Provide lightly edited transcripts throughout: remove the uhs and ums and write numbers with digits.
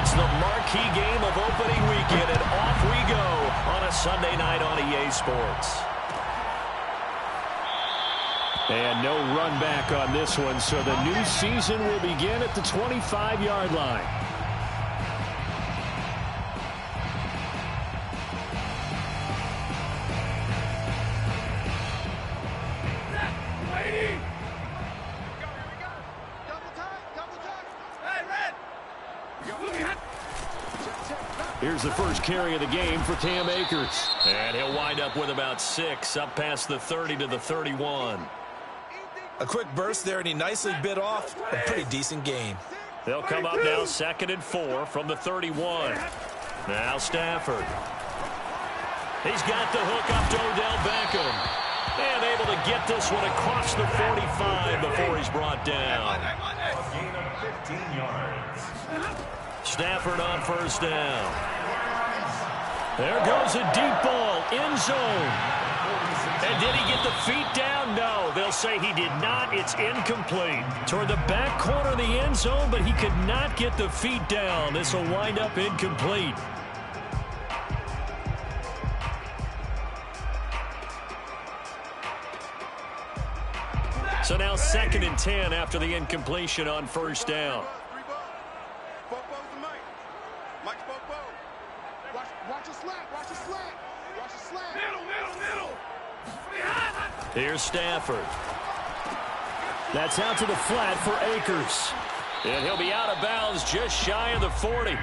It's the marquee game of opening weekend, and off we go on a Sunday night on EA Sports. And no run back on this one, so the new season will begin at the 25-yard line. Here's the first carry of the game for Cam Akers. And he'll wind up with about 6, up past the 30 to the 31. A quick burst there, and he nicely bit off a pretty decent game. They'll come up now 2nd and 4 from the 31. Now Stafford. He's got the hook up to Odell Beckham. And able to get this one across the 45 before he's brought down. A gain of 15 yards. Stafford on first down. There goes a deep ball, end zone. And did he get the feet down? No, they'll say he did not. It's incomplete. Toward the back corner of the end zone, but he could not get the feet down. This will wind up incomplete. So now 2nd and 10 after the incompletion on first down. Here's Stafford. That's out to the flat for Akers. And he'll be out of bounds just shy of the 40.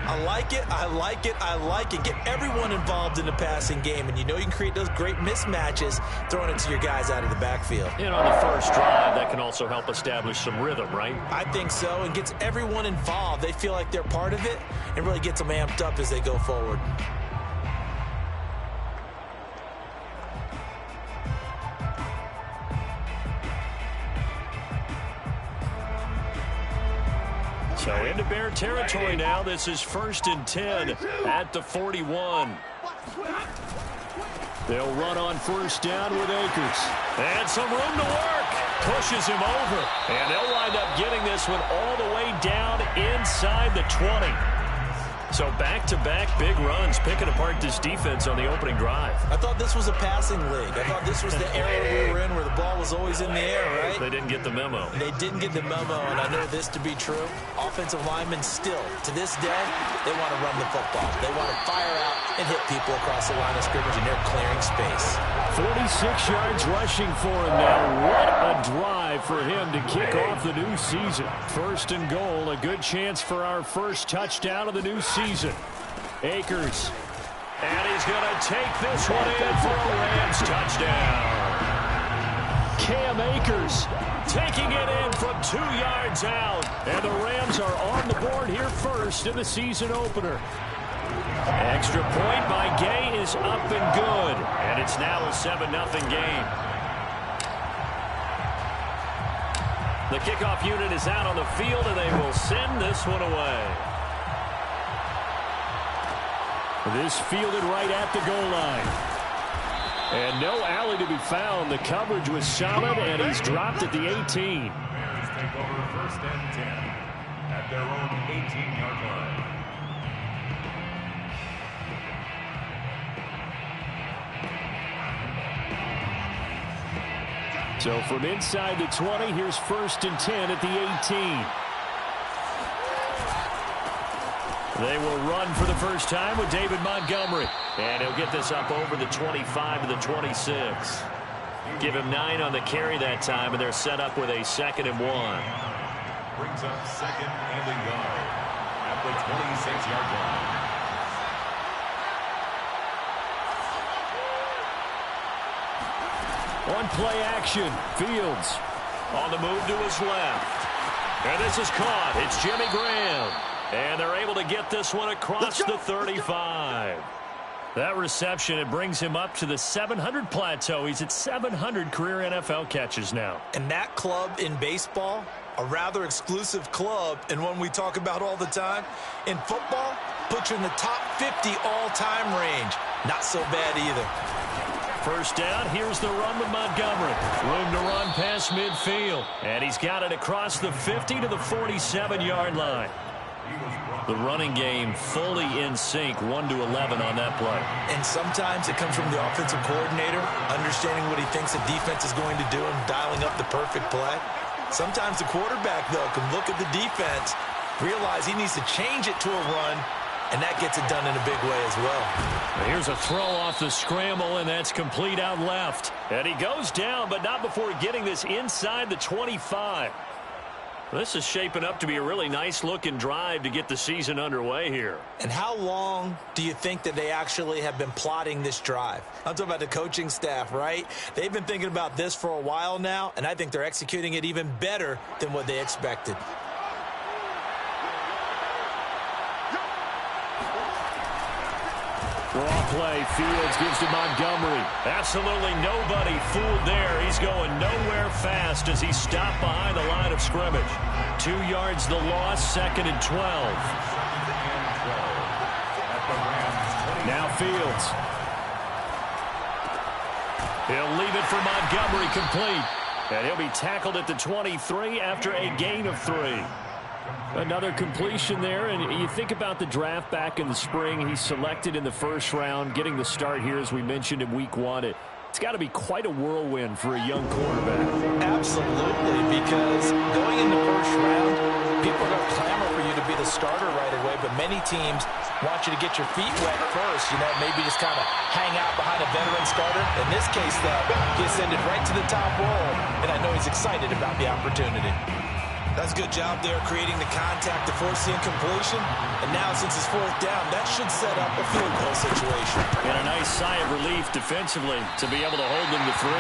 I like it, I like it, I like it. Get everyone involved in the passing game, and you know you can create those great mismatches throwing it to your guys out of the backfield. And on the first drive, that can also help establish some rhythm, right? I think so, and gets everyone involved. They feel like they're part of it, and really gets them amped up as they go forward. So into Bear territory now. This is 1st and 10 at the 41. They'll run on first down with Akers. And some room to work. Pushes him over. And they'll wind up getting this one all the way down inside the 20. So back-to-back big runs, picking apart this defense on the opening drive. I thought this was a passing league. I thought this was the era we were in where the ball was always in the air, right? They didn't get the memo. They didn't get the memo, and I know this to be true. Offensive linemen still, to this day, they want to run the football. They want to fire out and hit people across the line of scrimmage, and they're clearing space. 46 yards rushing for him now. What a drive for him to kick off the new season. 1st and goal, a good chance for our first touchdown of the new season. Akers. And he's going to take this one in for a Rams touchdown. Cam Akers taking it in from 2 yards out. And the Rams are on the board here first in the season opener. Extra point by Gay is up and good. And it's now a 7-0 game. The kickoff unit is out on the field, and they will send this one away. This fielded right at the goal line. And no alley to be found. The coverage was solid, and he's dropped at the 18. Bears take over 1st and 10 at their own 18-yard line. So from inside the 20, here's 1st and 10 at the 18. They will run for the first time with David Montgomery. And he'll get this up over the 25 to the 26. Give him 9 on the carry that time, and they're set up with a 2nd and 1. Brings up 2nd and a yard at the 26-yard line. On play action, Fields on the move to his left. And this is caught. It's Jimmy Graham. And they're able to get this one across the 35. That reception, it brings him up to the 700 plateau. He's at 700 career NFL catches now. And that club in baseball, a rather exclusive club, and one we talk about all the time. In football, puts you in the top 50 all-time range. Not so bad either. First down, here's the run with Montgomery. Room to run past midfield. And he's got it across the 50 to the 47-yard line. The running game fully in sync, 1-11 on that play. And sometimes it comes from the offensive coordinator, understanding what he thinks the defense is going to do and dialing up the perfect play. Sometimes the quarterback, though, can look at the defense, realize he needs to change it to a run, and that gets it done in a big way as well. Here's a throw off the scramble, and that's complete out left. And he goes down, but not before getting this inside the 25. This is shaping up to be a really nice-looking drive to get the season underway here. And how long do you think that they actually have been plotting this drive? I'm talking about the coaching staff, right? They've been thinking about this for a while now, and I think they're executing it even better than what they expected. Draw play, Fields gives to Montgomery. Absolutely nobody fooled there. He's going nowhere fast as he stopped behind the line of scrimmage. 2 yards the loss, 2nd and 12. Now Fields. He'll leave it for Montgomery complete. And he'll be tackled at the 23 after a gain of 3. Another completion there, and you think about the draft back in the spring. He's selected in the first round, getting the start here, as we mentioned, in week 1. It's got to be quite a whirlwind for a young quarterback. Absolutely, because going in the first round, people are going to clamor for you to be the starter right away, but many teams want you to get your feet wet first, maybe just kind of hang out behind a veteran starter. In this case, though, he ascended right to the top role, and I know he's excited about the opportunity. That's a good job there creating the contact to force the incompletion. And now, since it's 4th down, that should set up a field goal situation. And a nice sigh of relief defensively to be able to hold them to 3.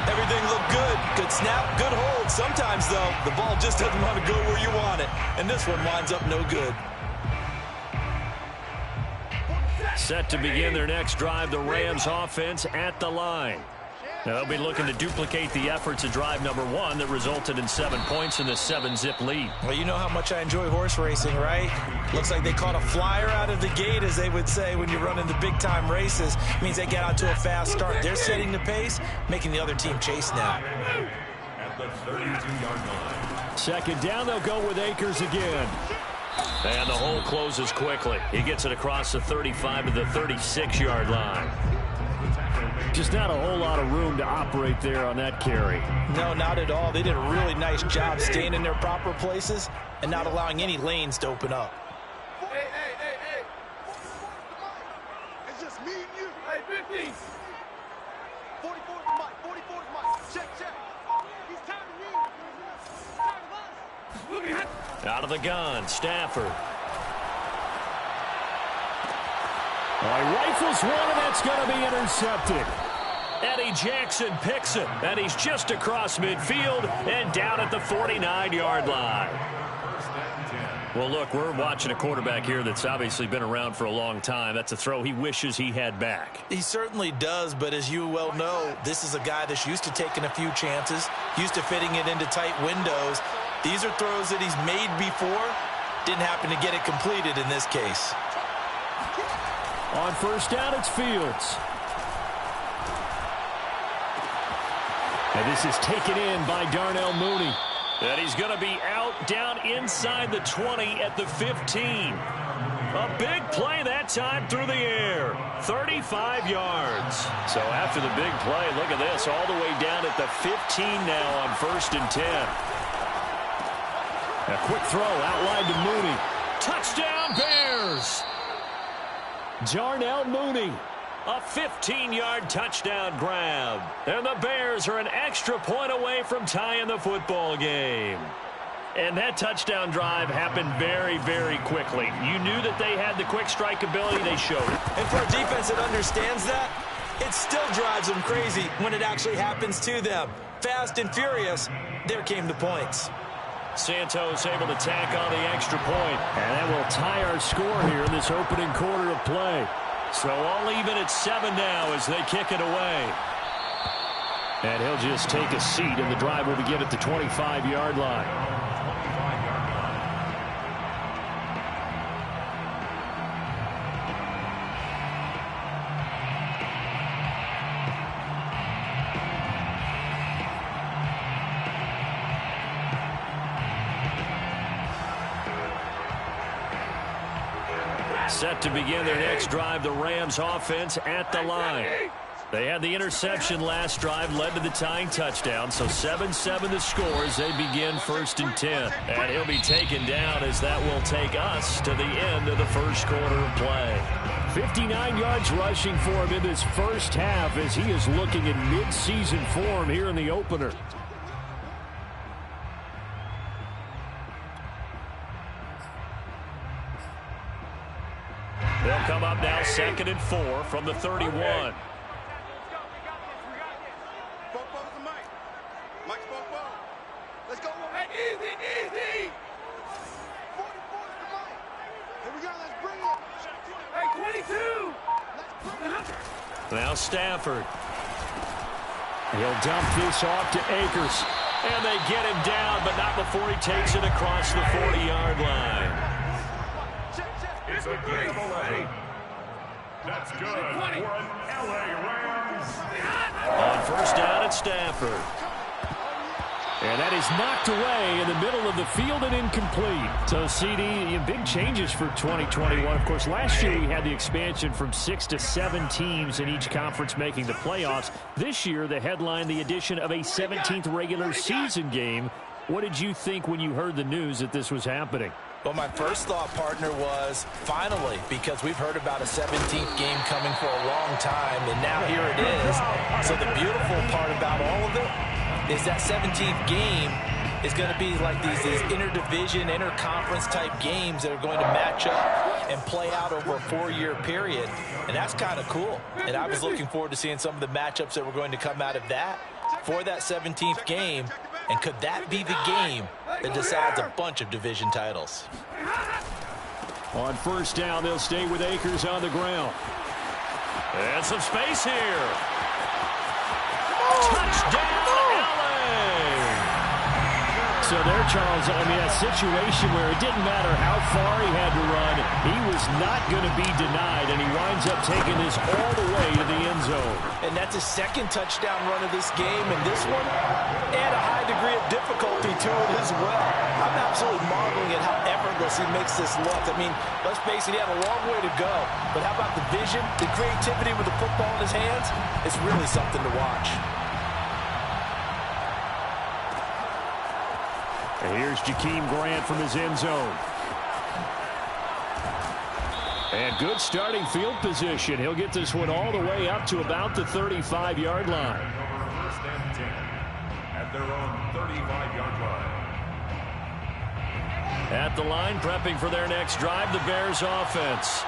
Everything looked good. Good snap, good hold. Sometimes, though, the ball just doesn't want to go where you want it. And this one winds up no good. Set to begin their next drive, the Rams offense at the line. They'll be looking to duplicate the efforts of drive number 1 that resulted in 7 points in the 7-zip lead. Well, you know how much I enjoy horse racing, right? Looks like they caught a flyer out of the gate, as they would say when you're running the big-time races. It means they get out to a fast start. They're setting the pace, making the other team chase now. At the 32-yard line. 2nd down, they'll go with Akers again. And the hole closes quickly. He gets it across the 35 to the 36-yard line. Just not a whole lot of room to operate there on that carry. No, not at all. They did a really nice job staying in their proper places and not allowing any lanes to open up. Hey. It's just me and you. Hey, 50. 44's Mike. 44's Mike. Check. He's tired of me. He's tired of us. Out of the gun, Stafford. He rifles one, and that's going to be intercepted. Eddie Jackson picks it, and he's just across midfield and down at the 49-yard line. Well, look, we're watching a quarterback here that's obviously been around for a long time. That's a throw he wishes he had back. He certainly does, but as you well know, this is a guy that's used to taking a few chances, used to fitting it into tight windows. These are throws that he's made before. Didn't happen to get it completed in this case. On 1st down, it's Fields. And this is taken in by Darnell Mooney. And he's going to be out down inside the 20 at the 15. A big play that time through the air. 35 yards. So after the big play, look at this, all the way down at the 15 now on 1st and 10. A quick throw outlined to Mooney. Touchdown, Bears! Darnell Mooney, a 15-yard touchdown grab. And the Bears are an extra point away from tying the football game. And that touchdown drive happened very, very quickly. You knew that they had the quick strike ability. They showed it. And for a defense that understands that, it still drives them crazy when it actually happens to them. Fast and furious, there came the points. Santos able to tack on the extra point. And that will tie our score here in this opening quarter of play. So all even at 7 now as they kick it away. And he'll just take a seat, and the drive will begin at the 25-yard line. set to begin their next drive. The Rams offense at the line. They had the interception last drive, led to the tying touchdown. So 7-7 the score as they begin 1st and 10. And he'll be taken down as that will take us to the end of the first quarter of play. 59 yards rushing for him in this first half as he is looking in mid-season form here in the opener. They'll come up now 2nd and 4 from the 31. Let's go. Hey, easy. 44 is the Mike. Here we go. Let's bring it. Hey, 22. Let's bring it. Now Stafford. He'll dump this off to Akers. And they get him down, but not before he takes it across the 40-yard line. It's a gain of 11. That's good for an LA Rams. On first down at Stafford. And that is knocked away in the middle of the field and incomplete. So, CD, big changes for 2021. Of course, last year we had the expansion from 6 to 7 teams in each conference making the playoffs. This year, the headline, the addition of a 17th regular season game. What did you think when you heard the news that this was happening? Well, my first thought, partner, was finally, because we've heard about a 17th game coming for a long time, and now here it is. So the beautiful part about all of it is that 17th game is going to be like these interdivision, interconference type games that are going to match up and play out over a 4-year period. And that's kind of cool. And I was looking forward to seeing some of the matchups that were going to come out of that for that 17th game. And could that be the game that decides a bunch of division titles? On first down, they'll stay with Akers on the ground. And some space here. Touchdown, LA! So there, Charles, I mean, a situation where it didn't matter how far he had to run, he was not going to be denied, and he winds up taking this all the way to the end zone. And that's his second touchdown run of this game, and this one had a high degree of difficulty to it as well. I'm absolutely marveling at how effortless he makes this look. I mean, let's face it, he had a long way to go, but how about the vision, the creativity with the football in his hands? It's really something to watch. And here's Jakeem Grant from his end zone. And good starting field position. He'll get this one all the way up to about the 35-yard line. First and 10 at their own 35-yard line. At the line, prepping for their next drive, the Bears offense.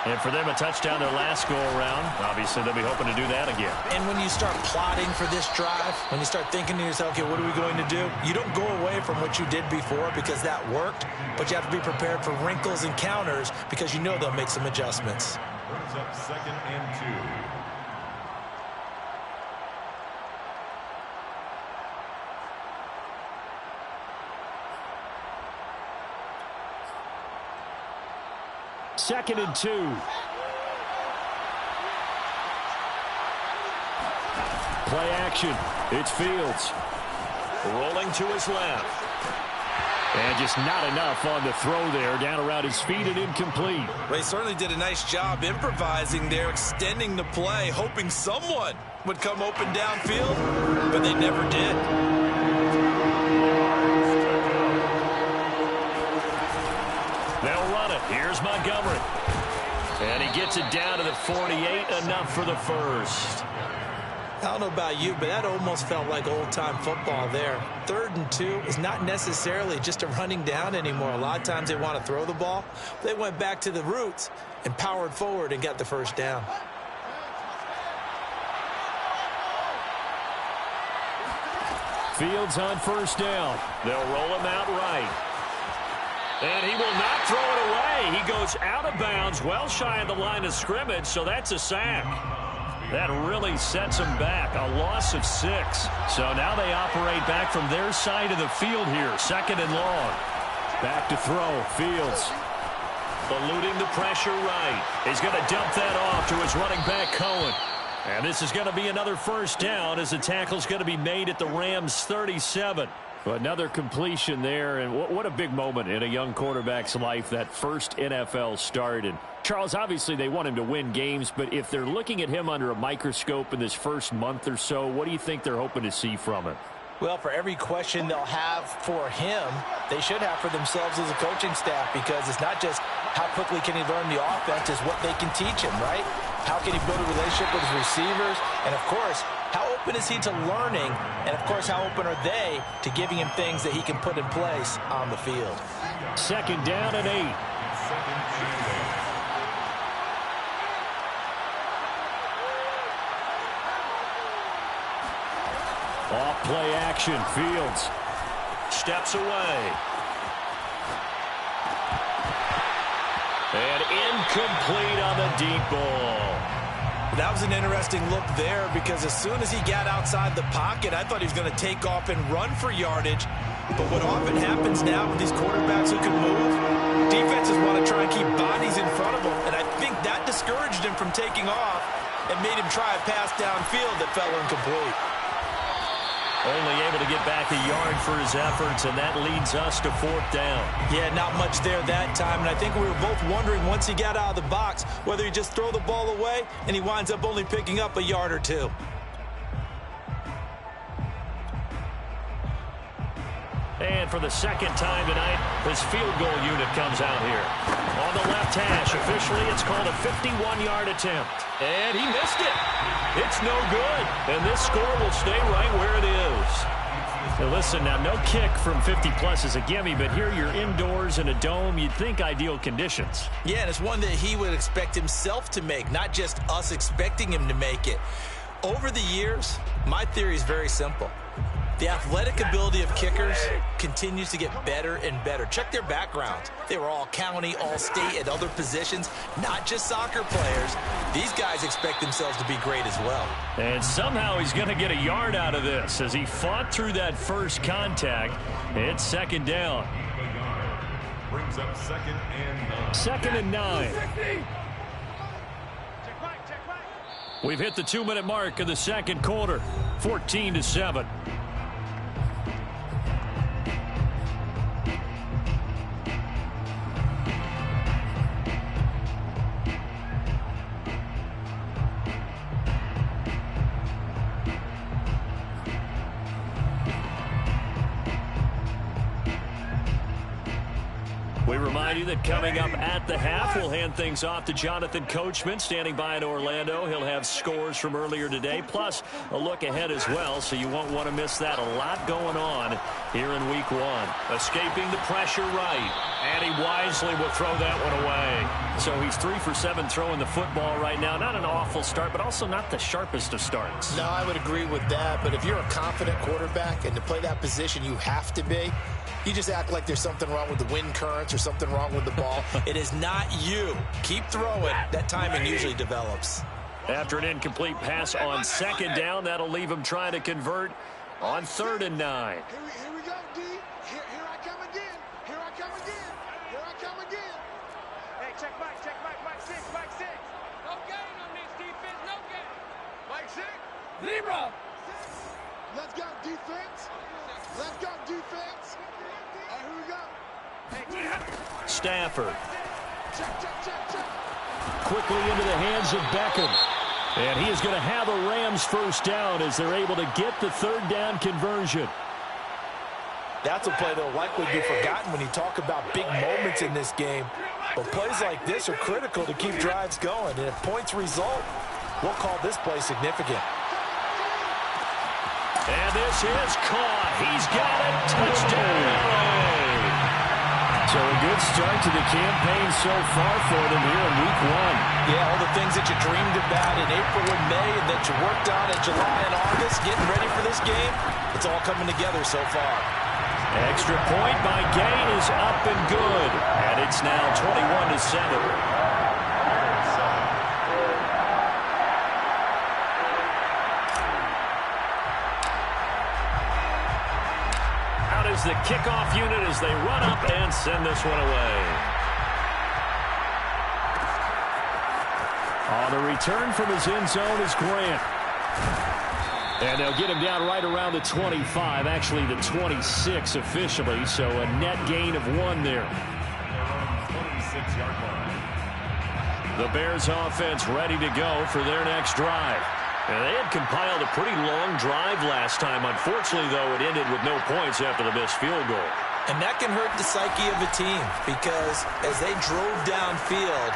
And for them, a touchdown their last go-around. Obviously, they'll be hoping to do that again. And when you start plotting for this drive, when you start thinking to yourself, okay, what are we going to do? You don't go away from what you did before because that worked, but you have to be prepared for wrinkles and counters because you know they'll make some adjustments. Brings up 2nd and 2. Second and 2. Play action. It's Fields. Rolling to his left. And just not enough on the throw there. Down around his feet and incomplete. Well, he certainly did a nice job improvising there, extending the play, hoping someone would come open downfield, but they never did. They'll run it. Here's Montgomery. And he gets it down to the 48, enough for the first. I don't know about you, but that almost felt like old-time football there. 3rd and 2 is not necessarily just a running down anymore. A lot of times they want to throw the ball. They went back to the roots and powered forward and got the first down. Fields on first down. They'll roll him out right. And he will not throw it away. He goes out of bounds, well shy of the line of scrimmage, so that's a sack. That really sets them back, a loss of 6. So now they operate back from their side of the field here, 2nd and long. Back to throw, Fields. Eluding the pressure right. He's going to dump that off to his running back, Cohen. And this is going to be another first down as the tackle's going to be made at the Rams' 37. Another completion there, and what a big moment in a young quarterback's life, that first NFL start. And Charles, obviously they want him to win games, but if they're looking at him under a microscope in this first month or so, what do you think they're hoping to see from him? Well, for every question they'll have for him, they should have for themselves as a coaching staff, because it's not just how quickly can he learn the offense, it's what they can teach him, right? How can he build a relationship with his receivers? And, of course, how open is he to learning? And, of course, how open are they to giving him things that he can put in place on the field? 2nd down and 8. Off play action. Fields steps away. And incomplete on the deep ball. That was an interesting look there, because as soon as he got outside the pocket, I thought he was going to take off and run for yardage. But what often happens now with these quarterbacks who can move, defenses want to try and keep bodies in front of them. And I think that discouraged him from taking off and made him try a pass downfield that fell incomplete. Only able to get back a yard for his efforts, and that leads us to 4th down. Yeah, not much there that time, and I think we were both wondering once he got out of the box whether he just throw the ball away and he winds up only picking up a yard or two. And for the second time tonight, his field goal unit comes out here. On the left hash, officially it's called a 51-yard attempt. And he missed it. It's no good. And this score will stay right where it is. Now listen, now no kick from 50-plus is a gimme, but here you're indoors in a dome. You'd think ideal conditions. Yeah, and it's one that he would expect himself to make, not just us expecting him to make it. Over the years, my theory is very simple. The athletic ability of kickers continues to get better and better. Check their backgrounds. They were all county, all state, at other positions, not just soccer players. These guys expect themselves to be great as well. And somehow he's going to get a yard out of this as he fought through that first contact. It's 2nd down. Brings up 2nd and 9. 2nd and 9. We've hit the 2-minute mark of the second quarter. 14-7. We remind you that coming up at the half, we'll hand things off to Jonathan Coachman, standing by in Orlando. He'll have scores from earlier today, plus a look ahead as well, so you won't want to miss that. A lot going on here in Week 1. Escaping the pressure right, and he wisely will throw that one away. So he's 3 for 7 throwing the football right now. Not an awful start, but also not the sharpest of starts. No, I would agree with that, but if you're a confident quarterback and to play that position you have to be, you just act like there's something wrong with the wind currents or something wrong with the ball. It is not you. Keep throwing. That timing usually develops. After an incomplete pass on 2nd down, that'll leave him trying to convert on 3rd and 9. Here we go, D. Here I come again. Here I come again. Here I come again. Hey, check Mike, Mike 6, Mike 6. No gain on this defense, no gain. Mike 6. Zero. Let's go, defense. Let's go, defense. All right, here we go. Stafford. Check. Quickly into the hands of Beckham. And he is going to have a Rams first down as they're able to get the 3rd down conversion. That's a play that will likely be forgotten when you talk about big moments in this game. But plays like this are critical to keep drives going. And if points result, we'll call this play significant. And this is caught. He's got it. Touchdown. So a good start to the campaign so far for them here in Week 1. Yeah, all the things that you dreamed about in April and May and that you worked on in July and August, getting ready for this game, it's all coming together so far. Extra point by Gain is up and good. And it's now 21-7. The kickoff unit as they run up and send this one away. On the return from his end zone is Grant. And they'll get him down right around the 25, actually the 26 officially, so a net gain of 1 there. The Bears offense ready to go for their next drive. And they had compiled a pretty long drive last time. Unfortunately, though, it ended with no points after the missed field goal. And that can hurt the psyche of a team because as they drove downfield,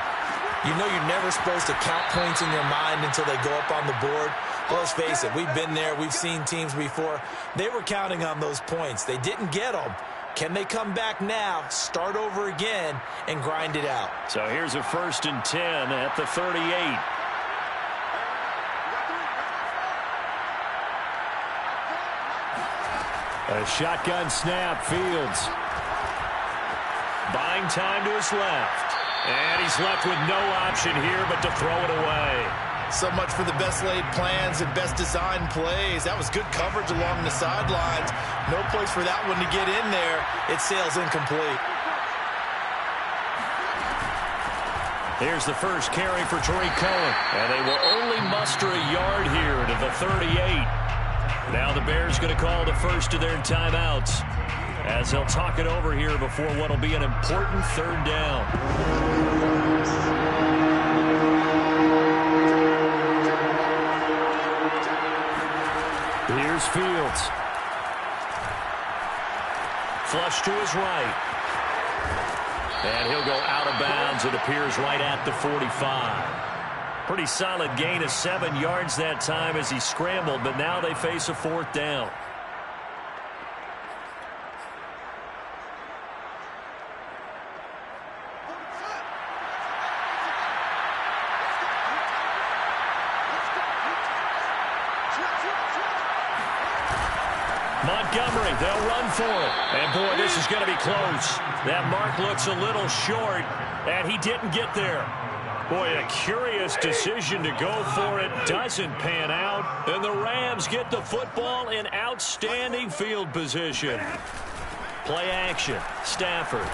you know you're never supposed to count points in your mind until they go up on the board. Well, let's face it, we've been there. We've seen teams before. They were counting on those points. They didn't get them. Can they come back now, start over again, and grind it out? So here's a 1st and 10 at the 38. A shotgun snap, Fields. Buying time to his left. And he's left with no option here but to throw it away. So much for the best laid plans and best designed plays. That was good coverage along the sidelines. No place for that one to get in there. It sails incomplete. Here's the first carry for Tariq Cohen. And they will only muster a yard here to the 38. Now the Bears going to call the first of their timeouts as they'll talk it over here before what will be an important 3rd down. Here's Fields. Flush to his right. And he'll go out of bounds. It appears right at the 45. Pretty solid gain of 7 yards that time as he scrambled, but now they face a 4th down. Montgomery, they'll run for it. And, boy, this is going to be close. That mark looks a little short, and he didn't get there. Boy, a curious decision to go for it. Doesn't pan out. And the Rams get the football in outstanding field position. Play action. Stafford.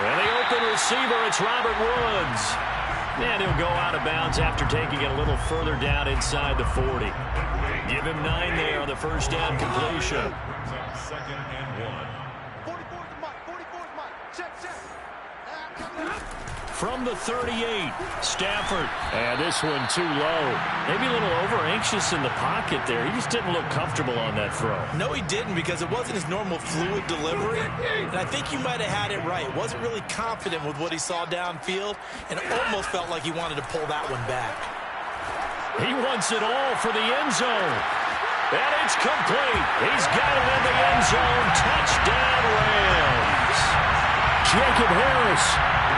And the open receiver, it's Robert Woods. And he'll go out of bounds after taking it a little further down inside the 40. Give him 9 there on the first down completion. 2nd and 1. 44's Mike. 44's Mike. Check. From the 38, Stafford. And this one too low. Maybe a little over-anxious in the pocket there. He just didn't look comfortable on that throw. No, he didn't because it wasn't his normal fluid delivery. And I think you might have had it right. Wasn't really confident with what he saw downfield and almost felt like he wanted to pull that one back. He wants it all for the end zone. And it's complete. He's got it in the end zone. Touchdown, Rams. Jacob Harris,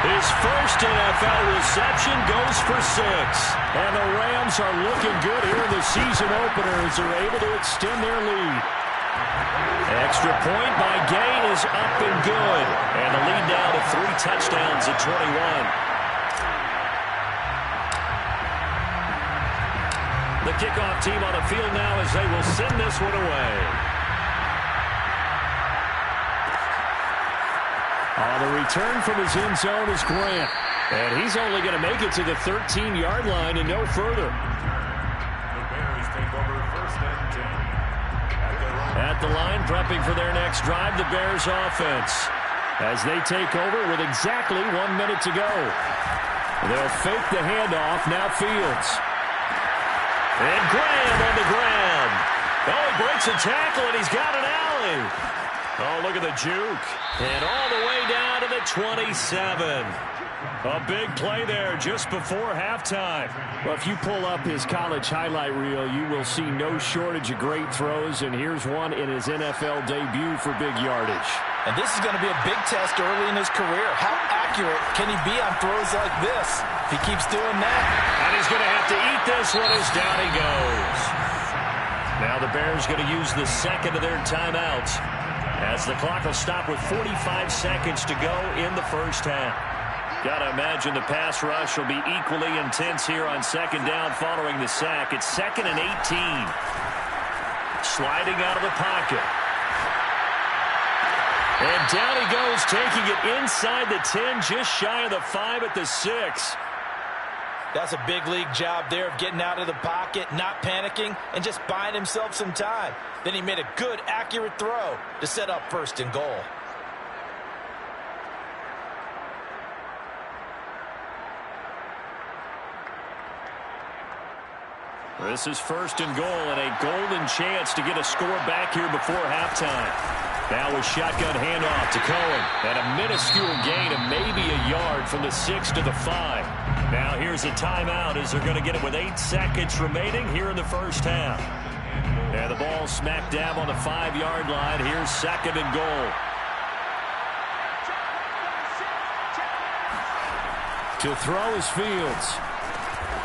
his first NFL reception, goes for 6. And the Rams are looking good here in the season opener as they're able to extend their lead. Extra point by Gay is up and good. And the lead now to 3 touchdowns at 21. The kickoff team on the field now as they will send this one away. The return from his end zone is Grant. And he's only going to make it to the 13-yard line and no further. The Bears take over 1st and 10. At the line, prepping for their next drive, the Bears offense. As they take over with exactly 1 minute to go. They'll fake the handoff, now Fields. And Graham on the ground. Oh, he breaks a tackle, and he's got an alley. Oh, look at the juke. And all the way down to the 27. A big play there just before halftime. Well, if you pull up his college highlight reel, you will see no shortage of great throws, and here's one in his NFL debut for big yardage. And this is going to be a big test early in his career. How accurate can he be on throws like this? If he keeps doing that. And he's going to have to eat this one as down he goes. Now the Bears going to use the second of their timeouts as the clock will stop with 45 seconds to go in the first half. Got to imagine the pass rush will be equally intense here on second down following the sack. It's 2nd and 18. Sliding out of the pocket. And down he goes, taking it inside the 10, just shy of the 5 at the 6. That's a big league job there of getting out of the pocket, not panicking, and just buying himself some time. Then he made a good, accurate throw to set up 1st and goal. This is 1st and goal and a golden chance to get a score back here before halftime. Now a shotgun handoff to Cohen. And a minuscule gain of maybe a yard from the 6 to the 5. Now here's a timeout as they're going to get it with 8 seconds remaining here in the first half. And the ball smack dab on the 5-yard line. Here's 2nd and goal. To throw is Fields.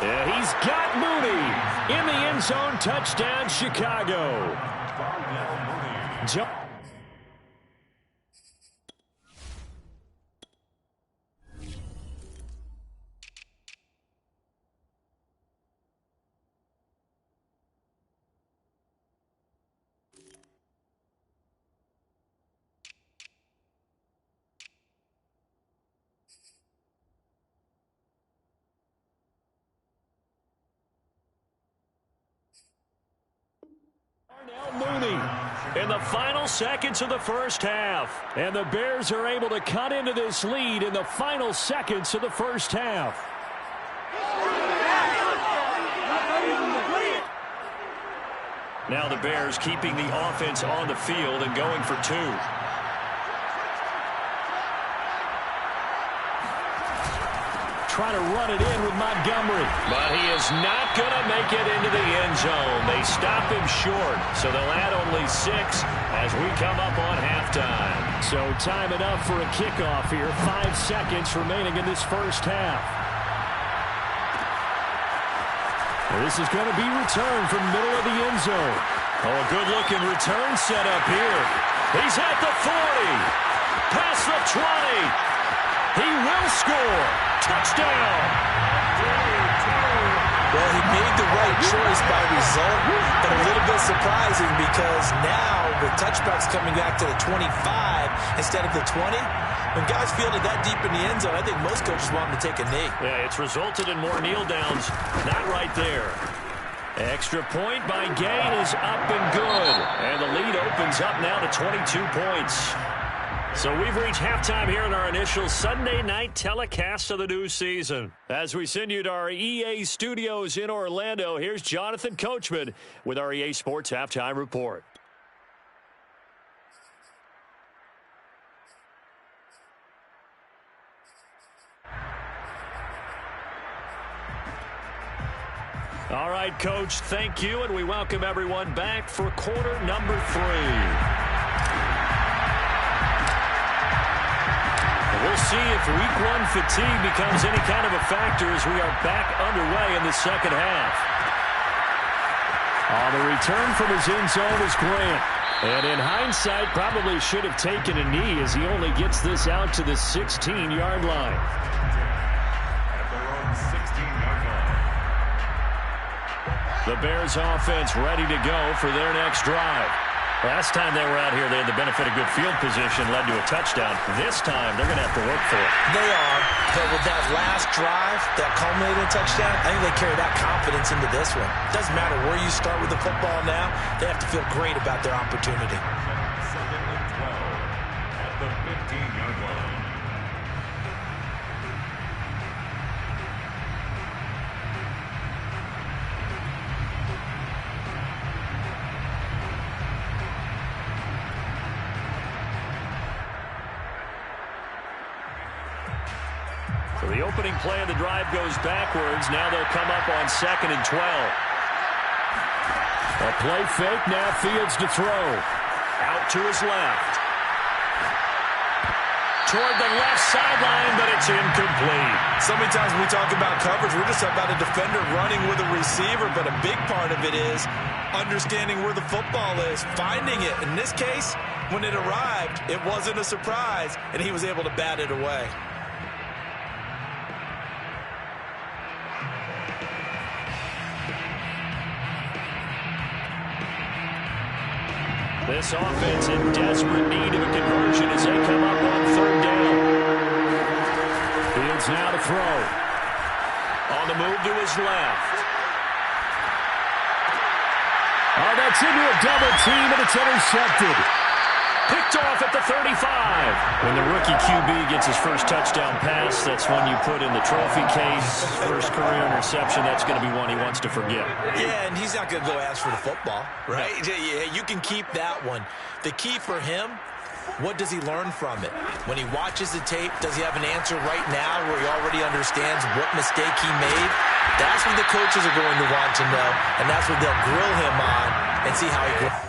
Yeah, he's got Mooney in the end zone. Touchdown, Chicago. Mooney in the final seconds of the first half. And the Bears are able to cut into this lead in the final seconds of the first half. Now the Bears keeping the offense on the field and going for 2. Trying to run it in with Montgomery. But he is not going to make it into the end zone. They stop him short, so they'll add only 6 as we come up on halftime. So time enough for a kickoff here. 5 seconds remaining in this first half. This is going to be returned from middle of the end zone. Oh, a good-looking return set up here. He's at the 40. Past the 20. He will score. Touchdown. Well, he made the right choice by result, but a little bit surprising because now the touchback's coming back to the 25 instead of the 20. When guys fielded that deep in the end zone, I think most coaches want them to take a knee. Yeah, it's resulted in more kneel downs. Not right there. Extra point by Gain is up and good. And the lead opens up now to 22 points. So we've reached halftime here in our initial Sunday night telecast of the new season. As we send you to our EA studios in Orlando, here's Jonathan Coachman with our EA Sports Halftime Report. All right, Coach, thank you, and we welcome everyone back for quarter number 3. We'll see if week 1 fatigue becomes any kind of a factor as we are back underway in the second half. On the return from his end zone is Grant. And in hindsight, probably should have taken a knee as he only gets this out to the 16-yard line. At their own 16-yard line. The Bears offense ready to go for their next drive. Last time they were out here, they had the benefit of good field position, led to a touchdown. This time, they're going to have to work for it. They are, but with that last drive, that culminating touchdown, I think they carry that confidence into this one. Doesn't matter where you start with the football now, they have to feel great about their opportunity. 2nd and 12 at the 15-yard line. So the opening play of the drive goes backwards. Now they'll come up on 2nd and 12. A play fake. Now Fields to throw. Out to his left. Toward the left sideline, but it's incomplete. So many times when we talk about coverage, we're just about a defender running with a receiver, but a big part of it is understanding where the football is, finding it. In this case, when it arrived, it wasn't a surprise, and he was able to bat it away. This offense in desperate need of a conversion as they come up on 3rd down. Fields now to throw. On the move to his left. Oh, that's into a double team, and it's intercepted. Picked off at the 35. When the rookie QB gets his first touchdown pass, that's one you put in the trophy case. First career interception, that's going to be one he wants to forget. Yeah, and he's not going to go ask for the football, right? Yeah, you can keep that one. The key for him, what does he learn from it? When he watches the tape, does he have an answer right now where he already understands what mistake he made? That's what the coaches are going to want to know, and that's what they'll grill him on and see how he grows.